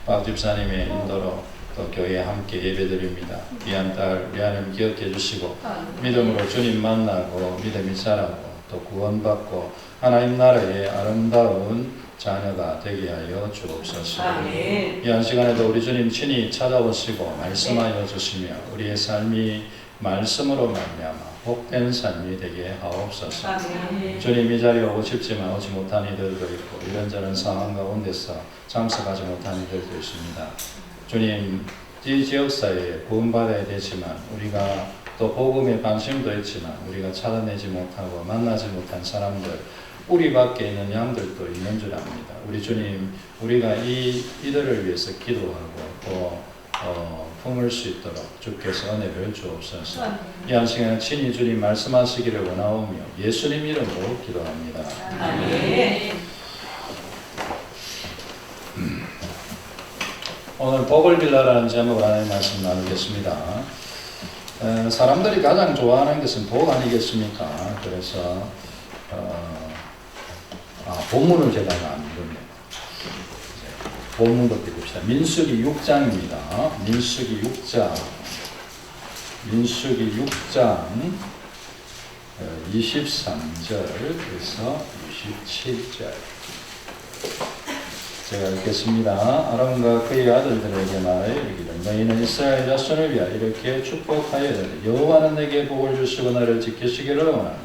박 집사님의 인도로 또 교회에 함께 예배드립니다. 귀한 딸 우리 하나님 기억해 주시고 믿음으로 주님 만나고 믿음이 자라고 또 구원받고 하나님 나라의 아름다운 자녀가 되게 하여 주옵소서. 이 한 시간에도 우리 주님 친히 찾아오시고 말씀하여 주시며 우리의 삶이 말씀으로 말미암아 복된 삶이 되게 하옵소서. 주님 이 자리에 오고 싶지만 오지 못한 이들도 있고 이런저런 상황 가운데서 참석하지 못한 이들도 있습니다. 주님 이 지역사회에 구원받아야 되지만 우리가 또 복음에 관심도 있지만 우리가 찾아내지 못하고 만나지 못한 사람들 우리 밖에 있는 양들도 있는 줄 압니다. 우리 주님 우리가 이들을 위해서 기도하고 또 품을 수 있도록 주께서 은혜를 주옵소서. 이 한 시간에 친히 주님 말씀하시기를 원하오며 예수님 이름으로 기도합니다. 아멘. 오늘 복을 빌라라는 제목으로 하나님 말씀 나누겠습니다. 사람들이 가장 좋아하는 것은 복 아니겠습니까? 그래서 본문을 제가 안 읽었네요. 본문부터 봅시다. 민수기 6장입니다. 민수기 6장 23절에서 27절 제가 읽겠습니다. 아론과 그의 아들들에게 말하여 이르기를 너희는 이스라엘 자손을 위하여 이렇게 축복하여야 되되 여호와는 내게 복을 주시고 나를 지키시기를 원하노.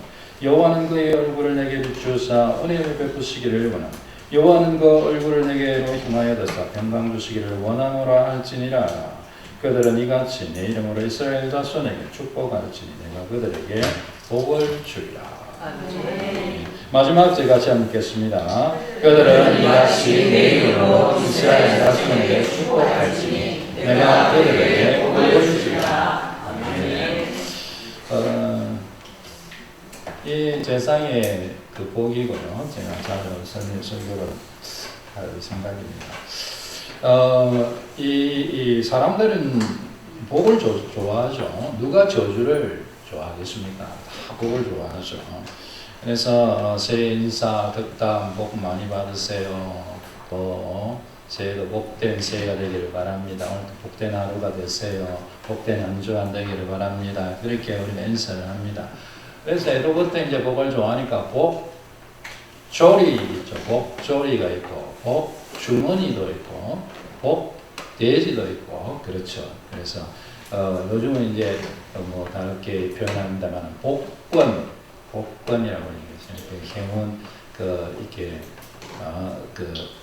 여호와는 그의 얼굴을 내게 비추사 은혜를 베푸시기를 원하노. 여호와는 그 얼굴을 내게로 향하여 드사 평강 주시기를 원하노라 할지니라. 그들은 이같이 내 이름으로 이스라엘 자손에게 축복할지니 내가 그들에게 복을 주리라. 아멘. 마지막 절 같이 한번 읽겠습니다. 그들은 이같이 내 이름으로 이스라엘 자손에게 축복할지니 내가 그들에게 복을 주리라. 아멘. 이 세상의 그 복이고요. 제가 자주 설교를 할 생각입니다. 이 사람들은 복을 좋아하죠. 누가 저주를 좋아하겠습니까? 다 복을 좋아하죠. 그래서 새해 인사 덕담 복 많이 받으세요. 또 새해도 복된 새해가 되기를 바랍니다. 오늘도 복된 하루가 되세요. 복된 한 주 안 되기를 바랍니다. 그렇게 우리가 인사를 합니다. 그래서 애도부터 이제 복을 좋아하니까 복조리 있죠. 복조리가 있고 복주머니도 있고 복돼지도 있고 그렇죠. 그래서 요즘은 이제 뭐 다르게 표현합니다만 복권이라고 얘기했어요. 행운 이렇게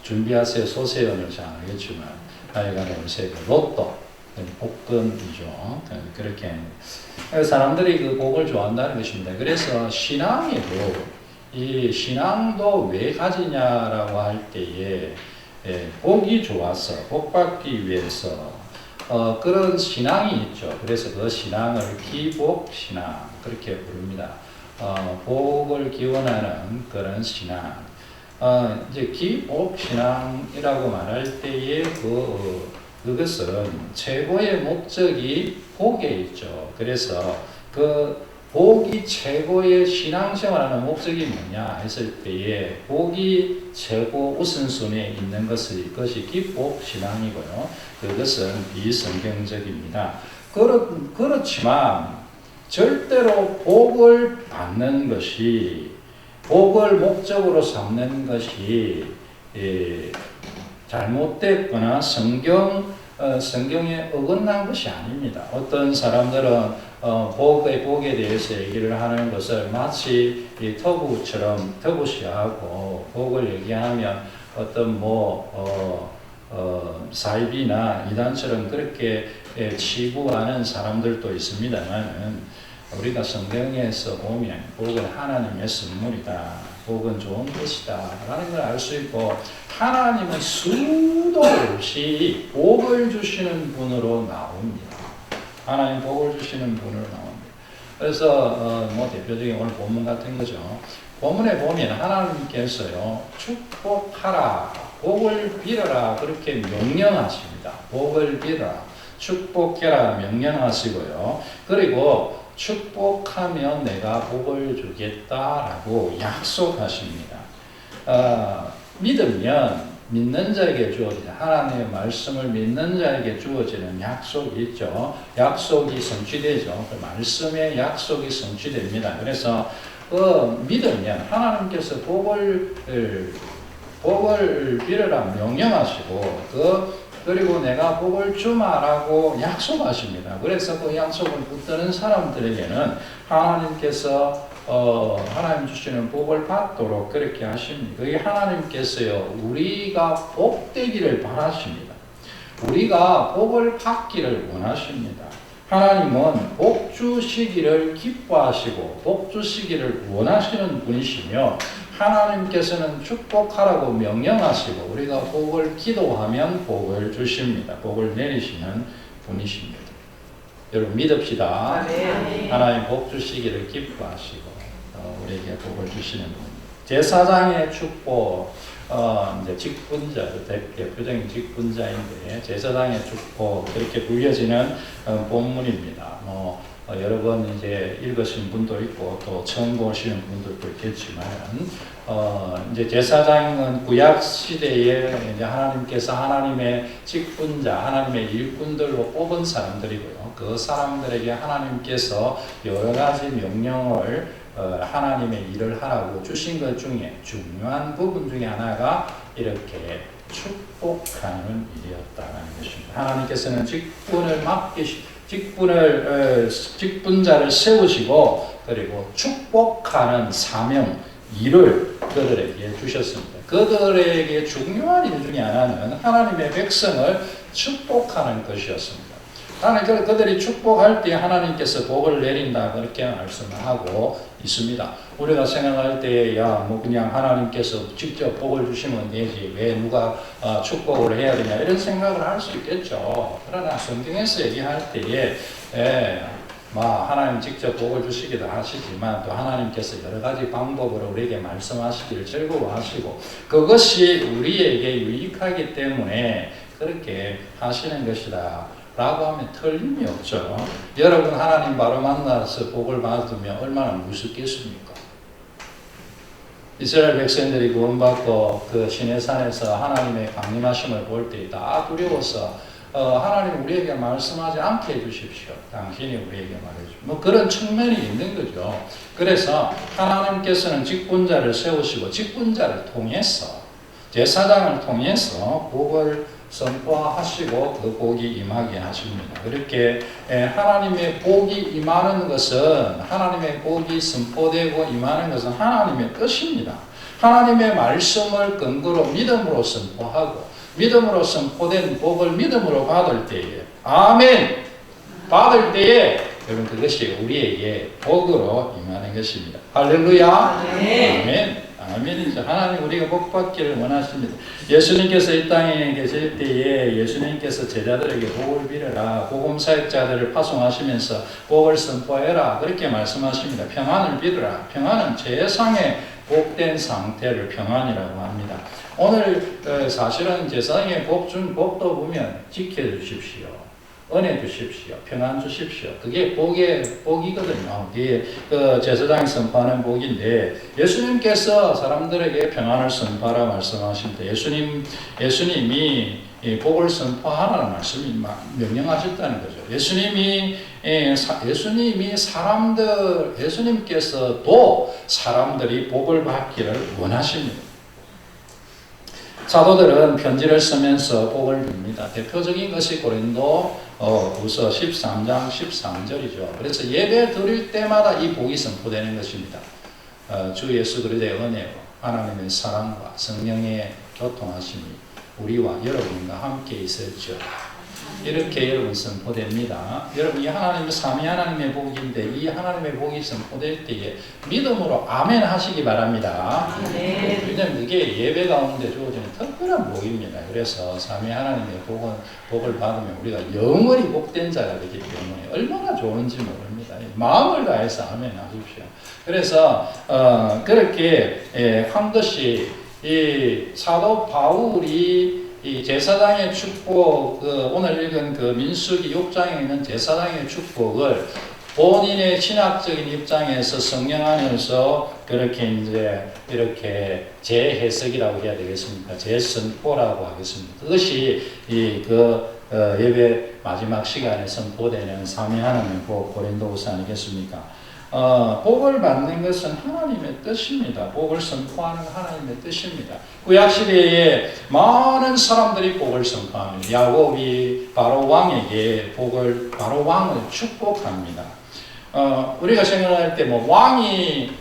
준비하세요 소세원을 잘 알겠지만 하여간에 요새 로또 복권이죠. 그렇게 사람들이 그 복을 좋아한다는 것입니다. 그래서 이 신앙도 왜 가지냐라고 할 때에 복이 좋아서 복 받기 위해서 그런 신앙이 있죠. 그래서 그 신앙을 기복신앙 그렇게 부릅니다. 복을 기원하는 그런 신앙. 이제 기복신앙이라고 말할 때에 그것은 최고의 목적이 복에 있죠. 그래서 그 복이 최고의 신앙생활하는 목적이 뭐냐 했을 때에 복이 최고 우선순위에 있는 그것이 기복신앙이고요. 그것은 비성경적입니다. 그렇지만 절대로 복을 받는 것이 복을 목적으로 삼는 것이 잘못됐거나 성경에 어긋난 것이 아닙니다. 어떤 사람들은 복에 대해서 얘기를 하는 것을 마치 터부시하고 복을 얘기하면 어떤 사이비나 이단처럼 그렇게 치부하는 사람들도 있습니다만 우리가 성경에서 보면 복은 하나님의 선물이다. 복은 좋은 것이다 라는 걸 알 수 있고 하나님은 수도 없이 복을 주시는 분으로 나옵니다. 하나님 복을 주시는 분으로 나옵니다. 그래서 대표적인 오늘 본문 같은 거죠. 본문에 보면 하나님께서요 축복하라 복을 빌어라 그렇게 명령하십니다. 복을 빌어라 축복해라 명령하시고요. 그리고 축복하면 내가 복을 주겠다라고 약속하십니다. 믿으면 믿는 자에게 주어지는 하나님의 말씀을 믿는 자에게 주어지는 약속이 있죠. 약속이 성취되죠. 그 말씀의 약속이 성취됩니다. 그래서 믿으면 하나님께서 복을 빌으라 명령하시고 그리고 내가 복을 주마라고 약속하십니다. 그래서 그 약속을 붙드는 사람들에게는 하나님께서 하나님 주시는 복을 받도록 그렇게 하십니다. 그게 하나님께서요 우리가 복되기를 바라십니다. 우리가 복을 받기를 원하십니다. 하나님은 복 주시기를 기뻐하시고 복 주시기를 원하시는 분이시며 하나님께서는 축복하라고 명령하시고 우리가 복을 기도하면 복을 주십니다. 복을 내리시는 분이십니다. 여러분 믿읍시다. 하나님 복 주시기를 기뻐하시고 우리에게 복을 주시는 분. 제사장의 축복, 이제 직분자, 대표적인 직분자인데 제사장의 축복 그렇게 불려지는 본문입니다. 여러 번 이제 읽으신 분도 있고 또 처음 보시는 분들도 있겠지만 이제 제사장은 구약 시대에 이제 하나님께서 하나님의 직분자, 하나님의 일꾼들로 뽑은 사람들이고요. 그 사람들에게 하나님께서 여러 가지 명령을 하나님의 일을 하라고 주신 것 중에 중요한 부분 중에 하나가 이렇게 축복하는 일이었다는 것입니다. 하나님께서는 직분자를 세우시고 그리고 축복하는 사명, 일을 그들에게 주셨습니다. 그들에게 중요한 일 중에 하나는 하나님의 백성을 축복하는 것이었습니다. 그들이 축복할 때 하나님께서 복을 내린다 그렇게 말씀하고 있습니다. 우리가 생각할 때 그냥 하나님께서 직접 복을 주시면 되지 왜 누가 축복을 해야 되냐 이런 생각을 할 수 있겠죠. 그러나 성경에서 얘기할 때에 하나님 직접 복을 주시기도 하시지만 또 하나님께서 여러 가지 방법으로 우리에게 말씀하시기를 즐거워하시고 그것이 우리에게 유익하기 때문에 그렇게 하시는 것이다 라고 하면 틀림이 없죠. 여러분 하나님 바로 만나서 복을 받으면 얼마나 무섭겠습니까? 이스라엘 백성들이 구원받고 그 시내산에서 하나님의 강림하심을 볼 때 다 두려워서 하나님 우리에게 말씀하지 않게 해주십시오. 당신이 우리에게 말해주십시오. 그런 측면이 있는 거죠. 그래서 하나님께서는 직분자를 세우시고 직분자를 통해서 제사장을 통해서 복을 선포하시고 그 복이 임하게 하십니다. 그렇게 하나님의 복이 임하는 것은 하나님의 복이 선포되고 임하는 것은 하나님의 뜻입니다. 하나님의 말씀을 근거로 믿음으로 선포하고 믿음으로 선포된 복을 믿음으로 받을 때에 아멘 받을 때에 여러분 그것이 우리에게 복으로 임하는 것입니다. 할렐루야 아멘. 아멘이죠. 하나님 우리가 복 받기를 원하십니다. 예수님께서 이 땅에 계실 때에 예수님께서 제자들에게 복을 빌어라. 복음 사역자들을 파송하시면서 복을 선포해라. 그렇게 말씀하십니다. 평안을 빌어라. 평안은 최상의 복된 상태를 평안이라고 합니다. 오늘 사실은 제사장의 준 복도 보면 지켜주십시오. 은혜 주십시오. 평안 주십시오. 그게 복이거든요. 그게 제사장이 선포하는 복인데 예수님께서 사람들에게 평안을 선포하라 말씀하십니다. 예수님이 복을 선포하라는 말씀이 명령하셨다는 거죠. 예수님께서도 사람들이 복을 받기를 원하십니다. 사도들은 편지를 쓰면서 복을 빕니다. 대표적인 것이 고린도후서 13장 13절이죠. 그래서 예배 드릴 때마다 이 복이 선포되는 것입니다. 주 예수 그리스도의 은혜와 하나님의 사랑과 성령의 교통하심이 우리와 여러분과 함께 있을지어다. 이렇게 여러분 선포됩니다. 여러분 이 하나님의 삼위 하나님의 복인데 이 하나님의 복이 선포될 때에 믿음으로 아멘 하시기 바랍니다. 왜냐하면 그게 예배 가운데 주어지는 특별한 복입니다. 그래서 삼위 하나님의 복을 받으면 우리가 영원히 복된 자가 되기 때문에 얼마나 좋은지 모릅니다. 마음을 다해서 아멘 하십시오. 그래서 그렇게 한 것이 이 사도 바울이 이 제사장의 축복, 오늘 읽은 그 민수기 6장에 있는 제사장의 축복을 본인의 신학적인 입장에서 성령 안에서 그렇게 이제 이렇게 재해석이라고 해야 되겠습니까? 재선포라고 하겠습니다. 그것이 예배 마지막 시간에 선포되는 삼위 하나님의 복 고린도후서 아니겠습니까? 복을 받는 것은 하나님의 뜻입니다. 복을 선포하는 하나님의 뜻입니다. 구약시대에 많은 사람들이 복을 선포합니다. 야곱이 바로 왕에게 바로 왕을 축복합니다. 우리가 생각할 때 왕이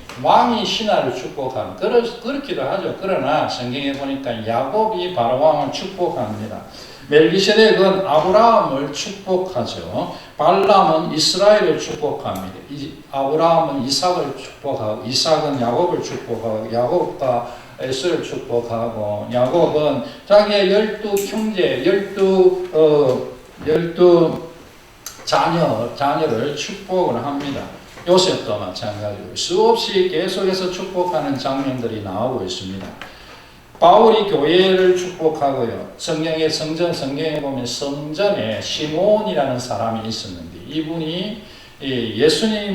신하를 축복함 그렇기도 하죠. 그러나 성경에 보니까 야곱이 바로 왕을 축복합니다. 멜기세덱은 아브라함을 축복하죠. 발람은 이스라엘을 축복합니다. 아브라함은 이삭을 축복하고 이삭은 야곱을 축복하고 야곱과 에스를 축복하고 야곱은 자기의 12형제 12 자녀를 축복을 합니다. 요셉도 마찬가지로 수없이 계속해서 축복하는 장면들이 나오고 있습니다. 바울이 교회를 축복하고요. 성경에 보면 성전에 시몬이라는 사람이 있었는데 이분이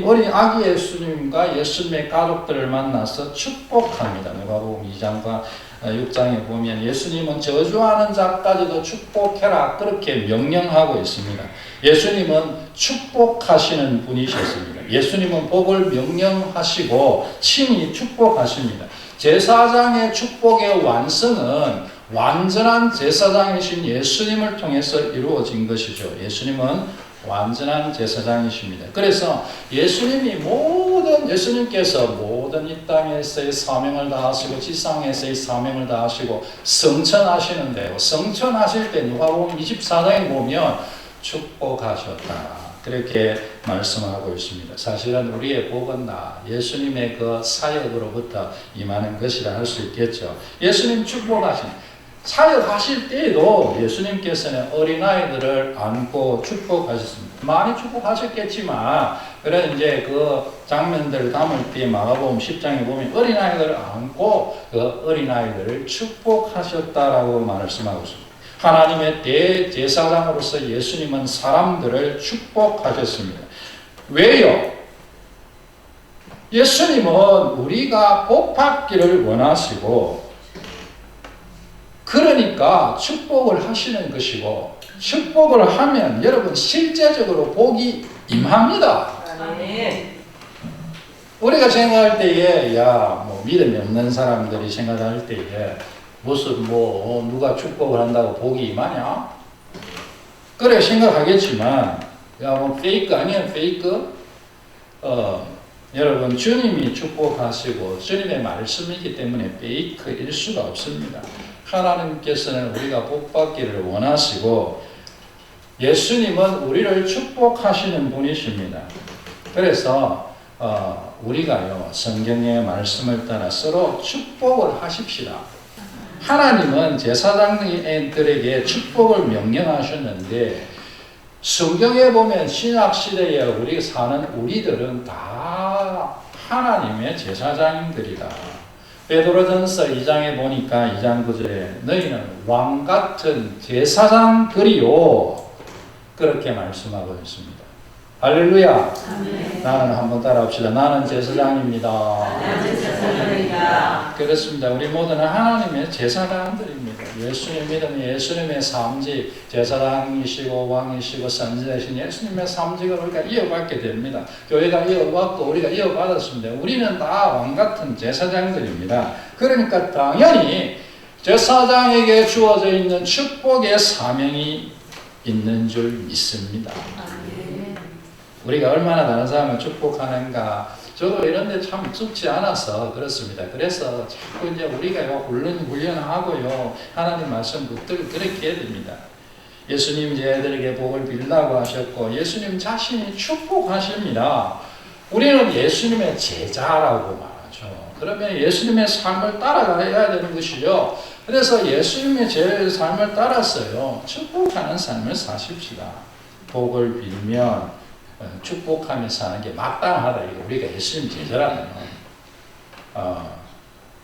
어린 아기 예수님과 예수님의 가족들을 만나서 축복합니다. 누가복음 2장과 6장에 보면 예수님은 저주하는 자까지도 축복해라 그렇게 명령하고 있습니다. 예수님은 축복하시는 분이셨습니다. 예수님은 복을 명령하시고 친히 축복하십니다. 제사장의 축복의 완성은 완전한 제사장이신 예수님을 통해서 이루어진 것이죠. 예수님은 완전한 제사장이십니다. 그래서 예수님께서 모든 이 땅에서의 사명을 다하시고 지상에서의 사명을 다하시고 성천하시는데요. 성천하실 때 누가복음 24장에 보면 축복하셨다. 그렇게 말씀하고 있습니다. 사실은 우리의 복은 예수님의 그 사역으로부터 임하는 것이라 할 수 있겠죠. 예수님 축복하신 사역하실 때에도 예수님께서는 어린아이들을 안고 축복하셨습니다. 많이 축복하셨겠지만 그런 이제 그 장면들을 담을 때 마가복음 10장에 보면 어린아이들을 안고 그 어린아이들을 축복하셨다라고 말씀하고 있습니다. 하나님의 대제사장으로서 예수님은 사람들을 축복하셨습니다. 왜요? 예수님은 우리가 복받기를 원하시고 그러니까 축복을 하시는 것이고 축복을 하면 여러분 실제적으로 복이 임합니다. 우리가 생각할 때에 믿음이 없는 사람들이 생각할 때에 무슨 누가 축복을 한다고 복이 임하냐? 그래 생각하겠지만 페이크 아니야 페이크? 여러분 주님이 축복하시고 주님의 말씀이기 때문에 페이크일 수가 없습니다. 하나님께서는 우리가 복받기를 원하시고 예수님은 우리를 축복하시는 분이십니다. 그래서 우리가요 성경의 말씀을 따라 서로 축복을 하십시다. 하나님은 제사장들에게 축복을 명령하셨는데 성경에 보면 신약시대에 우리 사는 우리들은 다 하나님의 제사장들이다. 베드로전서 2장에 보니까 2장 9절에 너희는 왕같은 제사장들이요 그렇게 말씀하고 있습니다. 할렐루야. 아멘. 나는 한번 따라합시다. 나는 제사장입니다. 나는 제사장입니다. 그렇습니다. 우리 모두는 하나님의 제사장들입니다. 예수님 믿으면 예수님의 삶지 제사장이시고 왕이시고 선지자이신 예수님의 삶직을 우리가 이어받게 됩니다. 교회가 이어받고 우리가 이어받았습니다. 우리는 다 왕같은 제사장들입니다. 그러니까 당연히 제사장에게 주어져 있는 축복의 사명이 있는 줄 믿습니다. 우리가 얼마나 다른 사람을 축복하는가. 저도 이런 데 참 익숙치 않아서 그렇습니다. 그래서 자꾸 이제 우리가 훈련하고요. 하나님 말씀 붙들고 그렇게 해야 됩니다. 예수님 애들에게 복을 빌라고 하셨고 예수님 자신이 축복하십니다. 우리는 예수님의 제자라고 말하죠. 그러면 예수님의 삶을 따라가야 되는 것이죠. 그래서 예수님의 삶을 따라서요. 축복하는 삶을 사십시다. 복을 빌면 축복하며 사는 게 마땅하다. 우리가 예수님 제자라면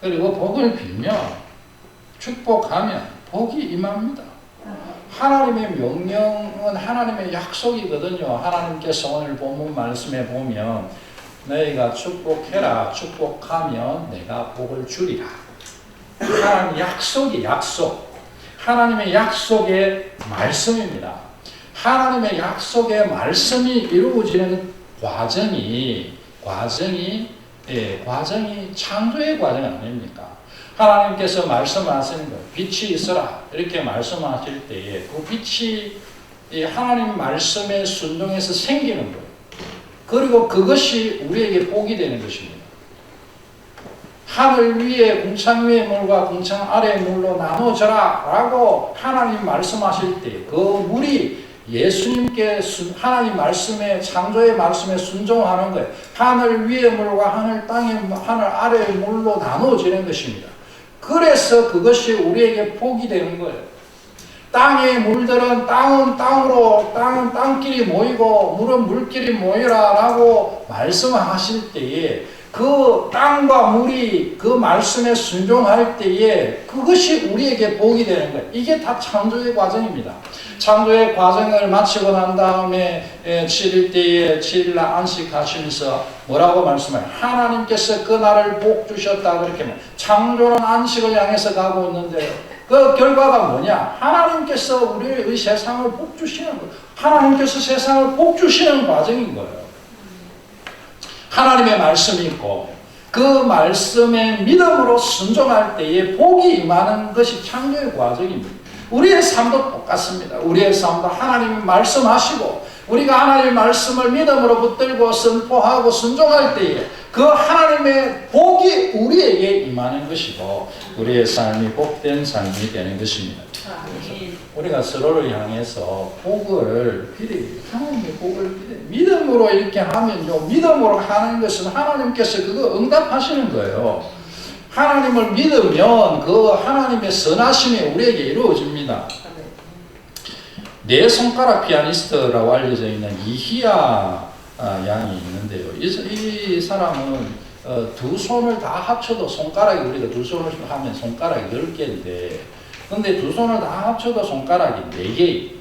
그리고 복을 빌며 축복하면 복이 임합니다. 하나님의 명령은 하나님의 약속이거든요. 하나님께서 오늘 본문 말씀에 보면 너희가 축복해라. 축복하면 내가 복을 주리라. 하나님 약속이 약속. 하나님의 약속의 말씀입니다. 하나님의 약속의 말씀이 이루어지는 과정이 창조의 과정 아닙니까? 하나님께서 말씀하시는 거예요. 빛이 있어라. 이렇게 말씀하실 때에 그 빛이 하나님 말씀에 순종해서 생기는 거예요. 그리고 그것이 우리에게 복이 되는 것입니다. 하늘 위에 궁창 위의 물과 궁창 아래의 물로 나눠져라 라고 하나님 말씀하실 때 그 물이 예수님께 하나님 말씀에 창조의 말씀에 순종하는 거예요. 하늘 위의 물과 하늘 아래의 물로 나눠지는 것입니다. 그래서 그것이 우리에게 복이 되는 거예요. 땅의 물들은 땅은 땅끼리 모이고 물은 물끼리 모이라 라고 말씀하실 때에 그 땅과 물이 그 말씀에 순종할 때에 그것이 우리에게 복이 되는 거예요. 이게 다 창조의 과정입니다. 창조의 과정을 마치고 난 다음에 7일 날 안식하시면서 뭐라고 말씀해요? 하나님께서 그 날을 복 주셨다. 그렇게 창조는 안식을 향해서 가고 있는데 그 결과가 뭐냐? 하나님께서 우리의 세상을 복 주시는 거예요. 하나님께서 세상을 복 주시는 과정인 거예요. 하나님의 말씀이 있고 그 말씀에 믿음으로 순종할 때에 복이 임하는 것이 창조의 과정입니다. 우리의 삶도 똑같습니다. 우리의 삶도 하나님이 말씀하시고 우리가 하나님의 말씀을 믿음으로 붙들고 선포하고 순종할 때에 그 하나님의 복이 우리에게 임하는 것이고 우리의 삶이 복된 삶이 되는 것입니다. 우리가 서로를 향해서 복을 비례해요. 하나님의 복을 비례해요. 믿음으로 이렇게 하면요. 믿음으로 하는 것은 하나님께서 그거 응답하시는 거예요. 하나님을 믿으면 그 하나님의 선하심이 우리에게 이루어집니다. 네 손가락 피아니스트라고 알려져 있는 이희야 양이 있는데요. 이 사람은 두 손을 다 합쳐도 손가락이 우리가 두 손을 하면 손가락이 10개인데 근데 두 손을 다 합쳐도 손가락이 4개.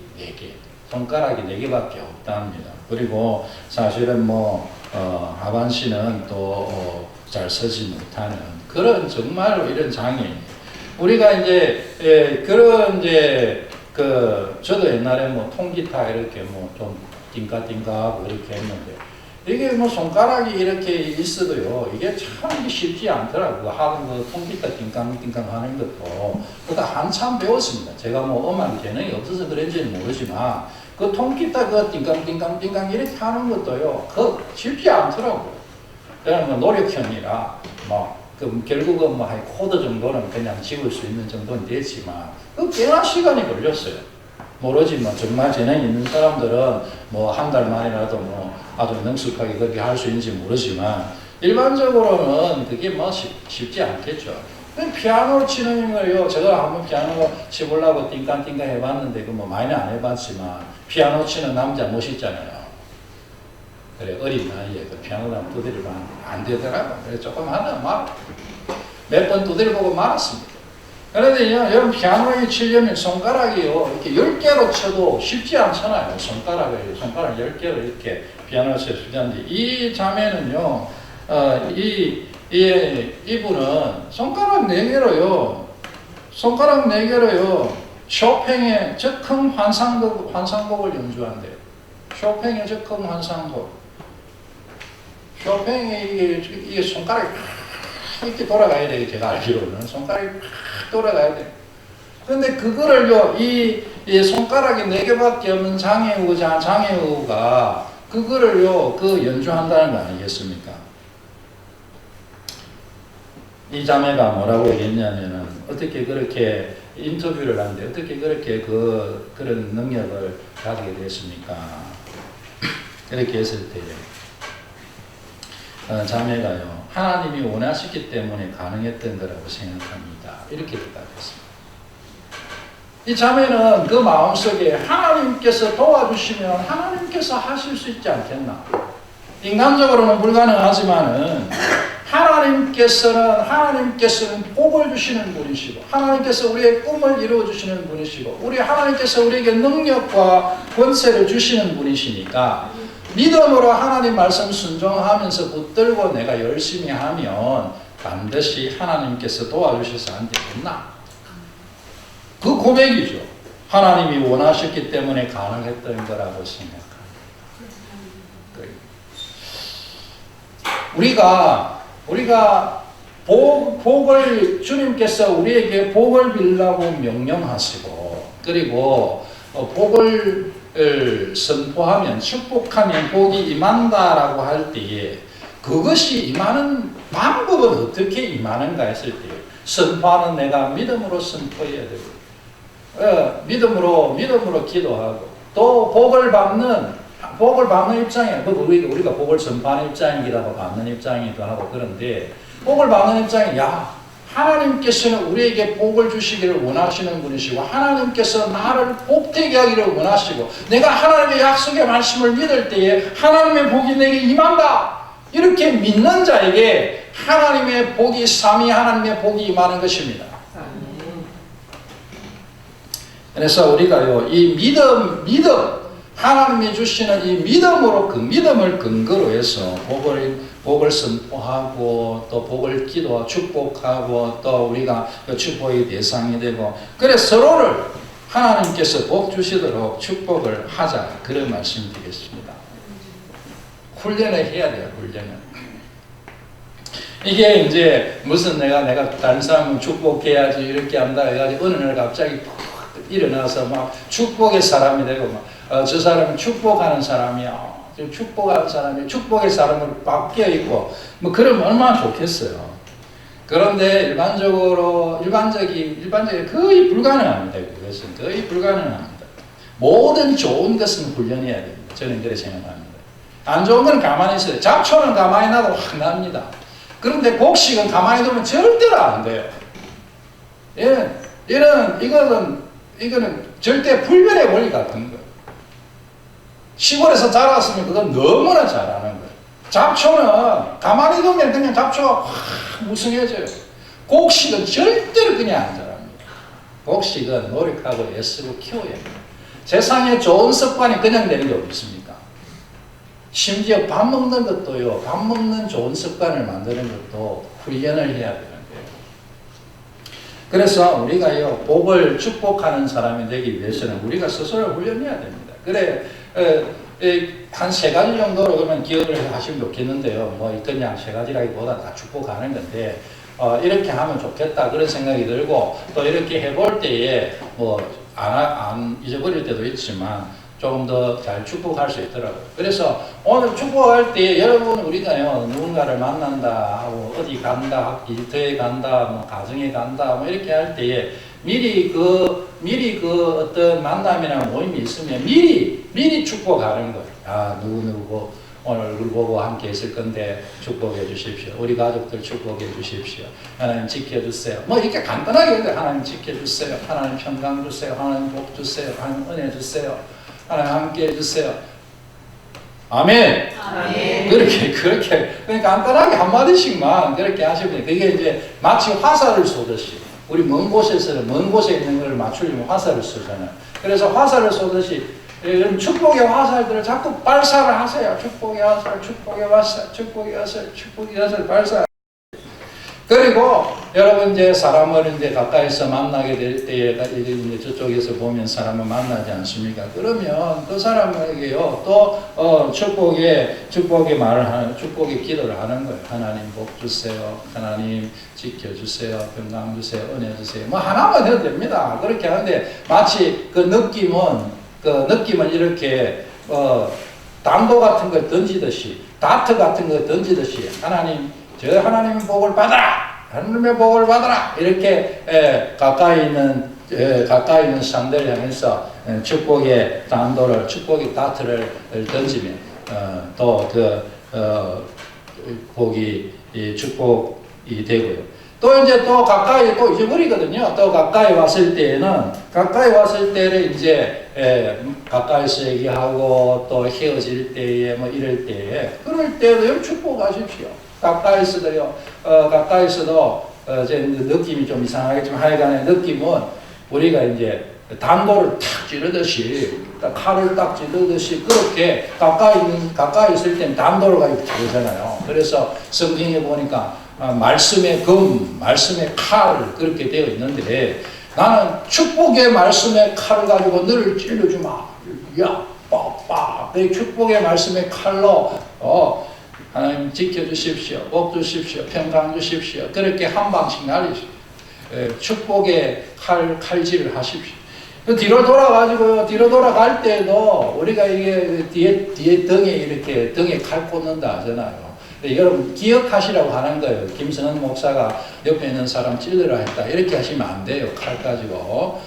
손가락이 4개밖에 없답니다. 그리고 사실은 하반신은 또 잘 서지 못하는 그런 정말로 이런 장애인. 우리가 저도 옛날에 통기타 이렇게 좀 띵까띵까하고 이렇게 했는데 이게 손가락이 이렇게 있어도요, 이게 참 쉽지 않더라고요. 하는 통기타 띵깡띵깡 하는 것도. 그러다 한참 배웠습니다. 제가 음악 재능이 없어서 그런지는 모르지만, 그 통기타 띵깡띵깡띵깡 이렇게 하는 것도요, 쉽지 않더라고요. 그냥 노력형이라, 결국은 코드 정도는 그냥 지울 수 있는 정도는 됐지만, 꽤나 시간이 걸렸어요. 모르지만 정말 재능이 있는 사람들은 한 달 만이라도 아주 능숙하게 그렇게 할 수 있는지 모르지만 일반적으로는 그게 쉽지 않겠죠. 피아노 치는 거요. 제가 한번 피아노 치보려고 띵깡띵깡 해봤는데 많이는 안 해봤지만 피아노 치는 남자 멋있잖아요. 그래 어린 나이에 그 피아노를 두드리면 안 되더라고요. 그래서 조금 하다 몇 번 두드려보고 말았습니다. 그런데 여러분 피아노에 치려면 손가락이요 이렇게 10개로 쳐도 쉽지 않잖아요. 손가락 10개로 이렇게 피아노를 칠 수 있는데 이 자매는요 이분은 손가락 4개로요 쇼팽의 적흥 환상곡을 연주한대요. 쇼팽의 적흥 환상곡. 쇼팽이 이게 손가락이 이렇게 돌아가야 돼요. 제가 알기로는 손가락이 돌아가야 돼요. 근데 그거를요, 이 손가락이 4개밖에 없는 장애우가 그거를요, 연주한다는 거 아니겠습니까? 이 자매가 뭐라고 얘기했냐면은, 어떻게 그렇게 인터뷰를 하는데, 어떻게 그렇게 그런 능력을 가지게 됐습니까? 그렇게 했을 때, 자매가요, 하나님이 원하시기 때문에 가능했던 거라고 생각합니다. 이렇게 대답했습니다. 이 자매는 그 마음속에 하나님께서 도와주시면 하나님께서 하실 수 있지 않겠나. 인간적으로는 불가능하지만은 하나님께서는 복을 주시는 분이시고, 하나님께서 우리의 꿈을 이루어 주시는 분이시고, 하나님께서 우리에게 능력과 권세를 주시는 분이시니까 믿음으로 하나님 말씀 순종하면서 붙들고 내가 열심히 하면 반드시 하나님께서 도와주셔서 안 되겠나? 그 고백이죠. 하나님이 원하셨기 때문에 가능했던 거라고 생각합니다. 우리가 복을 주님께서 우리에게 복을 빌라고 명령하시고, 그리고 복을 선포하면, 축복하면 복이 임한다라고 할 때에 그것이 임하는 방법은 어떻게 임하는가 했을 때 선포하는 내가 믿음으로 선포해야 되고, 믿음으로 기도하고, 또 복을 받는 입장이에요. 우리가 복을 선포하는 입장이기도 하고 받는 입장이기도 하고, 그런데 복을 받는 입장이, 하나님께서는 우리에게 복을 주시기를 원하시는 분이시고, 하나님께서 나를 복되게 하기를 원하시고, 내가 하나님의 약속의 말씀을 믿을 때에 하나님의 복이 내게 임한다, 이렇게 믿는 자에게 하나님의 복이, 삼위 하나님의 복이 임하는 것입니다. 그래서 우리가요, 이 믿음, 하나님이 주시는 이 믿음으로, 그 믿음을 근거로 해서 복을 선포하고, 또 복을 기도하고 축복하고, 또 우리가 그 축복의 대상이 되고, 그래 서로를 하나님께서 복 주시도록 축복을 하자, 그런 말씀 드리겠습니다. 훈련을 해야 돼요. 훈련을. 이게 이제 무슨 내가 다른 사람은 축복해야지 이렇게 한다 해가지고 어느 날 갑자기 일어나서 막 축복의 사람이 되고, 저 사람은 축복하는 사람이야. 축복하는 사람이 축복의 사람으로 바뀌어 있고, 뭐 그러면 얼마나 좋겠어요. 그런데 일반적이 거의 불가능합니다. 그것은 거의 불가능합니다. 모든 좋은 것은 훈련해야 됩니다. 저는 그렇게 생각합니다. 안 좋은 건 가만히 있어요. 잡초는 가만히 놔도 확 납니다. 그런데 곡식은 가만히 두면 절대로 안 돼요. 이거는 절대 불변의 원리 같은 거예요. 시골에서 자랐으면 그건 너무나 잘하는 거예요. 잡초는 가만히 두면 그냥 잡초가 확 무성해져요. 곡식은 절대로 그냥 안 자랍니다. 곡식은 노력하고 애쓰고 키워야 해요. 세상에 좋은 습관이 그냥 되는 게 없습니까? 심지어 밥 먹는 것도요, 밥 먹는 좋은 습관을 만드는 것도 훈련을 해야 되는데요. 그래서 우리가요, 복을 축복하는 사람이 되기 위해서는 우리가 스스로 훈련해야 됩니다. 그래, 한 3가지 정도로 그러면 기억을 하시면 좋겠는데요. 뭐, 그냥 3가지라기보다 다 축복하는 건데, 이렇게 하면 좋겠다, 그런 생각이 들고, 또 이렇게 해볼 때에, 안 잊어버릴 때도 있지만, 조금 더 잘 축복할 수 있더라고요. 그래서 오늘 축복할 때 여러분, 우리가요, 누군가를 만난다 하고, 어디 간다, 일터에 간다, 뭐 가정에 간다, 뭐 이렇게 할 때에 미리 그 어떤 만남이나 모임이 있으면 미리 축복하는 거예요. 누구누구 오늘 얼굴 보고 함께 있을 건데 축복해 주십시오. 우리 가족들 축복해 주십시오. 하나님 지켜주세요. 뭐 이렇게 간단하게 하나님 지켜주세요. 하나님 평강 주세요. 하나님 복 주세요. 하나님 은혜 주세요. 하나님 함께 해주세요. 아멘. 그렇게 그냥 간단하게 한마디씩만 그렇게 하시면 그게 이제 마치 화살을 쏘듯이, 우리 먼 곳에서는 먼 곳에 있는 걸 맞추려면 화살을 쏘잖아요. 그래서 화살을 쏘듯이 이런 축복의 화살들을 자꾸 발사를 하세요. 축복의 화살, 축복의 화살, 축복의 화살, 축복의 화살 발사. 그리고 여러분 이제 사람을 이제 가까이서 만나게 될 때에 이제 저쪽에서 보면 사람을 만나지 않습니까? 그러면 그 사람에게요 또 축복의 말을 하는, 축복의 기도를 하는 거예요. 하나님 복 주세요. 하나님 지켜주세요. 건강 주세요. 은혜 주세요. 뭐 하나만 해도 됩니다. 그렇게 하는데 마치 그 느낌은 이렇게 담보 같은 걸 던지듯이, 다트 같은 걸 던지듯이 하나님, 저 하나님의 복을 받아라! 하나님의 복을 받아라! 이렇게 가까이 있는 사람들 향해서 축복의 단도를, 축복의 다트를 던지면 또 복이 축복이 되고요. 또 이제 또 가까이 또 잊어버리거든요. 또 가까이 왔을 때는 이제 가까이서 얘기하고 또 헤어질 때에 뭐 이럴 때에, 그럴 때도 축복하십시오. 가까이서도요, 가까이서도 제 느낌이 좀 이상하겠지만 하여간에 느낌은 우리가 이제 단도를 탁 찌르듯이 칼을 딱 찌르듯이 그렇게 가까이 있을 땐 단도를 가지고 찌르잖아요. 그래서 성경에 보니까 말씀의 금, 말씀의 칼 그렇게 되어 있는데 나는 축복의 말씀의 칼을 가지고 너를 찔러주마. 야, 빡빡. 내 축복의 말씀의 칼로 하나님 지켜주십시오. 복 주십시오. 평강 주십시오. 그렇게 한 방씩 날리십시오. 축복의 칼질을 하십시오. 뒤로 돌아갈 때도 우리가 이게 뒤에 등에 칼 꽂는다 하잖아요. 여러분 기억하시라고 하는 거예요. 김성은 목사가 옆에 있는 사람 찔러라 했다. 이렇게 하시면 안 돼요. 칼 가지고.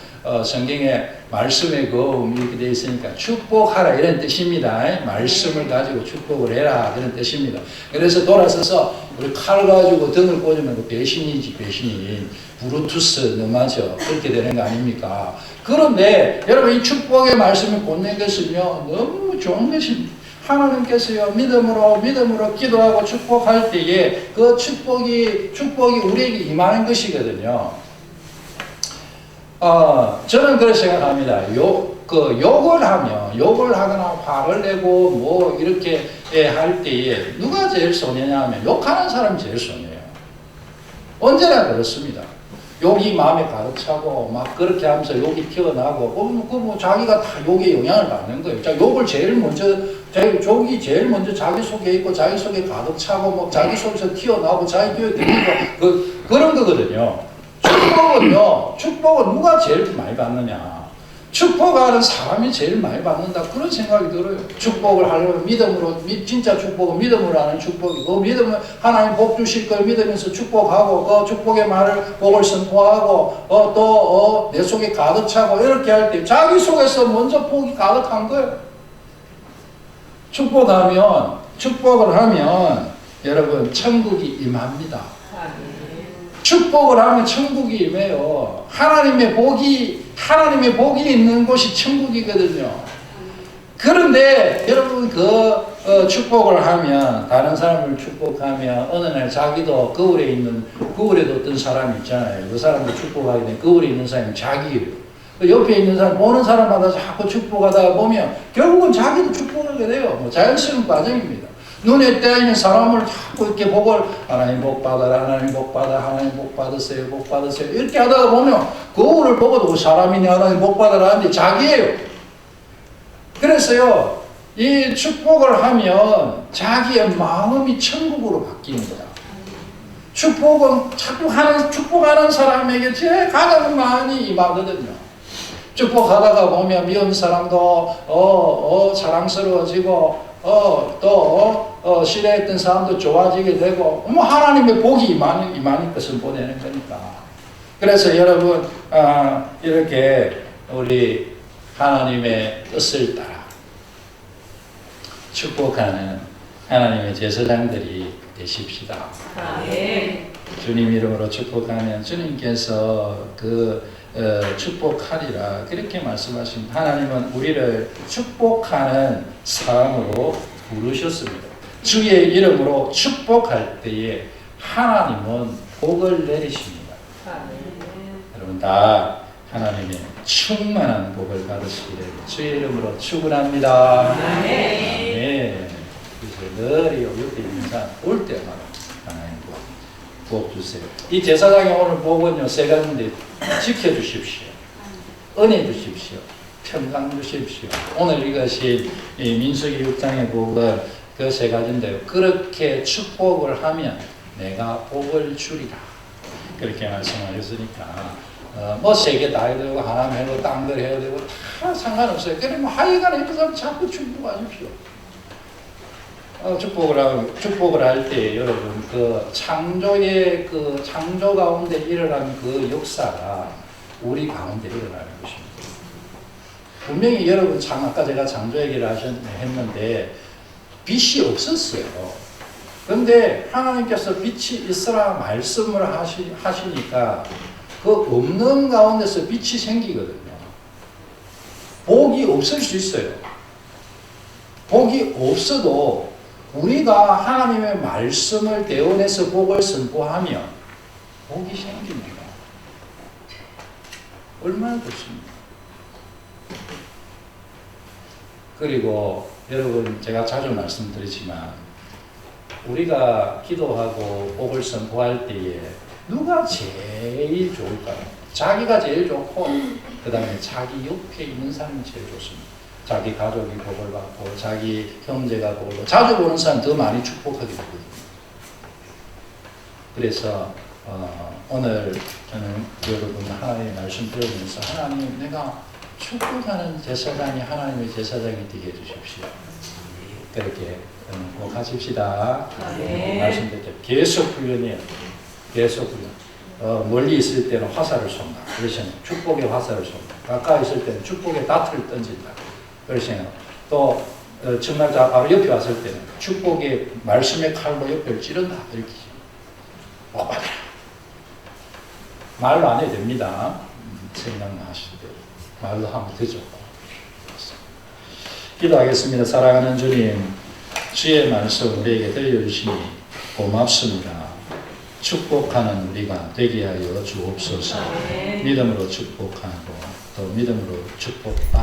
성경에 말씀의 금 이렇게 되어 있으니까 축복하라 이런 뜻입니다. 말씀을 가지고 축복을 해라 그런 뜻입니다. 그래서 돌아서서 우리 칼 가지고 등을 꽂으면 그 배신이지 배신이. 브루투스 너무하죠. 그렇게 되는 거 아닙니까? 그런데 여러분 이 축복의 말씀을 꽂는 것은요 너무 좋은 것입니다. 하나님께서요 믿음으로 기도하고 축복할 때에 그 축복이 우리에게 임하는 것이거든요. 저는 그렇게 생각합니다. 욕을 하거나 화를 내고 뭐 이렇게 할 때에 누가 제일 손해냐 하면 욕하는 사람이 제일 손해예요. 언제나 그렇습니다. 욕이 마음에 가득 차고 막 그렇게 하면서 욕이 튀어나오고 뭐 자기가 다 욕에 영향을 받는 거예요. 자, 욕이 제일 먼저 자기 속에 있고 자기 속에 가득 차고 뭐 자기 속에서 튀어나오고 자기 뒤에 들리고 그런 거거든요. 축복은 누가 제일 많이 받느냐? 축복하는 사람이 제일 많이 받는다. 그런 생각이 들어요. 축복을 하려면 진짜 축복은 믿음으로 하는 축복이고, 믿음은 하나님 복 주실 걸 믿으면서 축복하고, 그 축복의 복을 선포하고, 내 속에 가득 차고, 이렇게 할 때, 자기 속에서 먼저 복이 가득한 거예요. 축복을 하면, 여러분, 천국이 임합니다. 축복을 하면 천국이 임해요. 하나님의 복이 있는 곳이 천국이거든요. 그런데 여러분 축복을 하면 다른 사람을 축복하면 어느 날 자기도 거울에도 어떤 사람이 있잖아요. 그 사람도 축복하게 되면 거울에 있는 사람이 자기예요. 옆에 있는 사람 보는 사람마다 자꾸 축복하다가 보면 결국은 자기도 축복하게 돼요. 뭐 자연스러운 과정입니다. 눈에 떼이는 사람을 자꾸 이렇게 복을 하나님 복 받아라, 하나님 복 받아, 하나님 복 받으세요, 복 받으세요 이렇게 하다가 보면 거울을 보고도 그 사람이네 하나님 복 받아라 하는데 자기예요. 그래서요 이 축복을 하면 자기의 마음이 천국으로 바뀌는 거야. 축복은 축복하는 사람에게 제일 가장 많이 임하거든요. 축복하다가 보면 미운 사람도 사랑스러워지고 싫어했던 사람도 좋아지게 되고, 하나님의 복이 임하니까 선포되는 거니까. 그래서 여러분, 이렇게 우리 하나님의 뜻을 따라 축복하는 하나님의 제사장들이 되십시다. 주님 이름으로 축복하면 주님께서 축복하리라 그렇게 말씀하십니다. 하나님은 우리를 축복하는 사람으로 부르셨습니다. 주의 이름으로 축복할 때에 하나님은 복을 내리십니다. 여러분 다 하나님의 충만한 복을 받으시기를 주의 이름으로 축원합니다. 아멘. 그래서 늘 옆에 있는 사람 올 때마다 하나님 복 주세요. 이 제사장의 오늘 복은요 세 가지인데 지켜주십시오. 은혜 주십시오. 평강 주십시오. 오늘 이것이 민수기 6장의 복은 그 세 가지인데요. 그렇게 축복을 하면 내가 복을 주리라. 그렇게 말씀하셨으니까 세 개 다 해도 되고 하나 해도 되고 딴 걸 해도 되고 다 상관없어요. 그러면 하여간에 그 사람 자꾸 축복하십시오. 축복을 할 때 여러분 창조 가운데 일어난 그 역사가 우리 가운데 일어나는 것입니다. 분명히 여러분 아까 제가 창조 얘기를 했는데 빛이 없었어요. 그런데 하나님께서 빛이 있으라 말씀을 하시니까 그 없는 가운데서 빛이 생기거든요. 복이 없을 수 있어요. 복이 없어도 우리가 하나님의 말씀을 대원해서 복을 선포하면 복이 생깁니다. 얼마나 좋습니까? 그리고 여러분 제가 자주 말씀드리지만 우리가 기도하고 복을 선포할 때에 누가 제일 좋을까요? 자기가 제일 좋고 그 다음에 자기 옆에 있는 사람이 제일 좋습니다. 자기 가족이 복을 받고 자기 형제가 복을 받고 자주 보는 사람 더 많이 축복하게 되거든요. 그래서 오늘 저는 여러분 하나님의 말씀 들으면서 하나님 내가 축복하는 제사장이 하나님의 제사장이 되게 해주십시오. 그렇게 꼭 하십시다. 네. 말씀드렸죠. 계속 훈련해요. 계속 훈련. 멀리 있을 때는 화살을 쏜다. 그러시면 축복의 화살을 쏜다. 가까이 있을 때는 축복의 다트를 던진다. 그러시면 또 정말 바로 옆에 왔을 때는 축복의 말씀의 칼로 옆을 찌른다. 이렇게 받아라. 말로 안 해도 됩니다. 생각나실 때 말로 하면 되죠. 기도하겠습니다. 사랑하는 주님, 주의 말씀 우리에게 들려주시니 고맙습니다. 축복하는 우리가 되게 하여 주옵소서. 믿음으로 축복하고 또 믿음으로 축복받